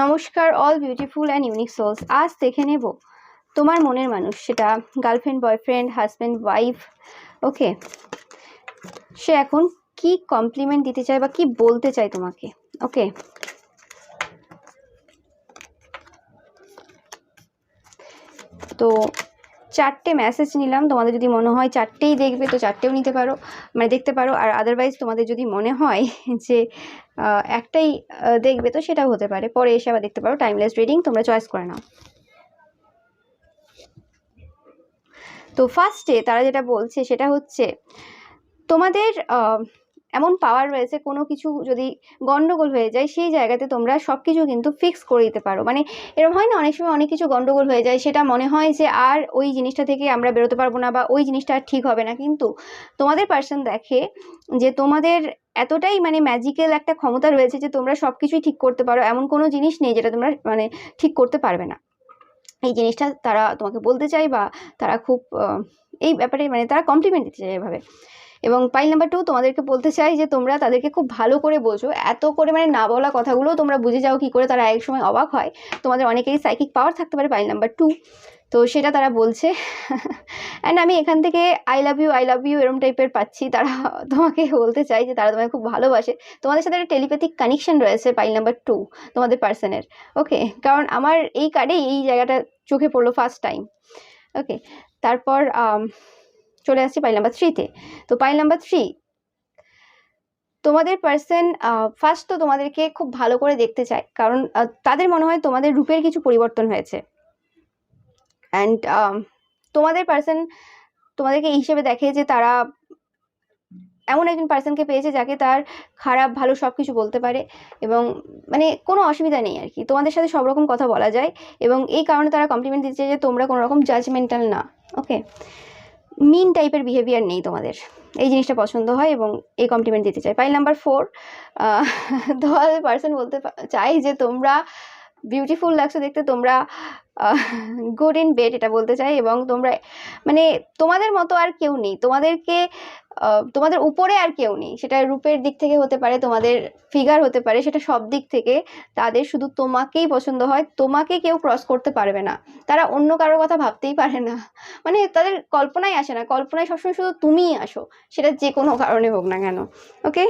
নমস্কার all beautiful and unique souls. আজ দেখে নেব তোমার মনের মানুষ, সেটা girlfriend, boyfriend, husband, wife. Okay, সে এখন কি কমপ্লিমেন্ট দিতে চায় বা কি বলতে চায় তোমাকে। ওকে, তো চারটে মেসেজ নিলাম। তোমাদের যদি মনে হয় চারটেই দেখবে তো চারটেও নিতে পারো, মানে দেখতে পারো। আর আদারওয়াইজ তোমাদের যদি মনে হয় যে একটাই দেখবে তো সেটাও হতে পারে, পরে এসে আবার দেখতে পারো। টাইমলেস রিডিং, তোমরা চয়েস করে নাও। তো ফার্স্টে তারা যেটা বলছে সেটা হচ্ছে তোমাদের এমন পাওয়ার রয়েছে, কোনো কিছু যদি গন্ডগোল হয়ে যায় সেই জায়গাতে তোমরা সব কিছু কিন্তু ফিক্স করে দিতে পারো। মানে এরকম হয় না, অনেক সময় অনেক কিছু গন্ডগোল হয়ে যায়, সেটা মনে হয় যে আর ওই জিনিসটা থেকে আমরা বেরোতে পারবো না বা ওই জিনিসটা আর ঠিক হবে না, কিন্তু তোমাদের পার্সন দেখে যে তোমাদের এতটাই মানে ম্যাজিক্যাল একটা ক্ষমতা রয়েছে যে তোমরা সব কিছুই ঠিক করতে পারো। এমন কোনো জিনিস নেই যেটা তোমরা মানে ঠিক করতে পারবে না। এই জিনিসটা তারা তোমাকে বলতে চায় বা তারা খুব এই ব্যাপারে মানে তারা কমপ্লিমেন্ট দিতে চায় এভাবে। এবং পাইল নাম্বার 2 তোমাদেরকে বলতে চাই যে তোমরা তাদেরকে খুব ভালো করে বোঝো, এত করে মানে না বলা কথাগুলো তোমরা বুঝে যাও কি করে, তারা এক সময় অবাক হয়। তোমাদের অনেকেরই সাইকিক পাওয়ার থাকতে পারে পাইল নাম্বার 2, তো সেটা তারা বলছে। অ্যান্ড আমি এখান থেকে আই লাভ ইউ এরম টাইপের পাচ্ছি। তারা তোমাকে বলতে চাই যে তারা তোমাকে খুব ভালোবাসে। তোমাদের সাথে একটা টেলিপ্যাথিক কানেকশন রয়েছে পাইল নাম্বার 2 তোমাদের পার্সনের। ওকে, কারণ আমার এই কার্ডে এই জায়গাটা চোখে পড়লো ফার্স্ট টাইম। ওকে, তারপর চলে আসছি পাইল নাম্বার 3-তে। তো পাইল নাম্বার 3, তোমাদের পার্সন ফার্স্ট তো তোমাদেরকে খুব ভালো করে দেখতে চায়, কারণ তাদের মনে হয় তোমাদের রূপের কিছু পরিবর্তন হয়েছে। অ্যান্ড তোমাদের পার্সন তোমাদেরকে এই হিসেবে দেখে যে তারা এমন একজন পার্সনকে পেয়েছে যাকে তার খারাপ ভালো সব কিছু বলতে পারে, এবং মানে কোনো অসুবিধা নেই আর কি, তোমাদের সাথে সব রকম কথা বলা যায়। এবং এই কারণে তারা কমপ্লিমেন্ট দিচ্ছে যে তোমরা কোনো রকম জাজমেন্টাল না। ওকে, মিন টাইপের বিহেভিয়ার নেই তোমাদের, এই জিনিসটা পছন্দ হয় এবং এই কমপ্লিমেন্ট দিতে চাই। পাইল নাম্বার 4, তোমাদের পার্সন বলতে চাই যে তোমরা বিউটিফুল লাগছে দেখতে, তোমরা গুড ইন বেড এটা বলতে চাই। এবং তোমরা মানে তোমাদের মতো আর কেউ নেই, তোমাদেরকে তোমাদের উপরে আর কেউ নেই। সেটা রূপের দিক থেকে হতে পারে, তোমাদের ফিগার হতে পারে, সেটা সব দিক থেকে তাদের শুধু তোমাকেই পছন্দ হয়। তোমাকে কেউ ক্রস করতে পারবে না, তারা অন্য কারোর কথা ভাবতেই পারে না। মানে তাদের কল্পনায় আসে না, কল্পনায় সবসময় শুধু তুমিই আসো, সেটা যে কোনো কারণে হোক না কেন। ওকে,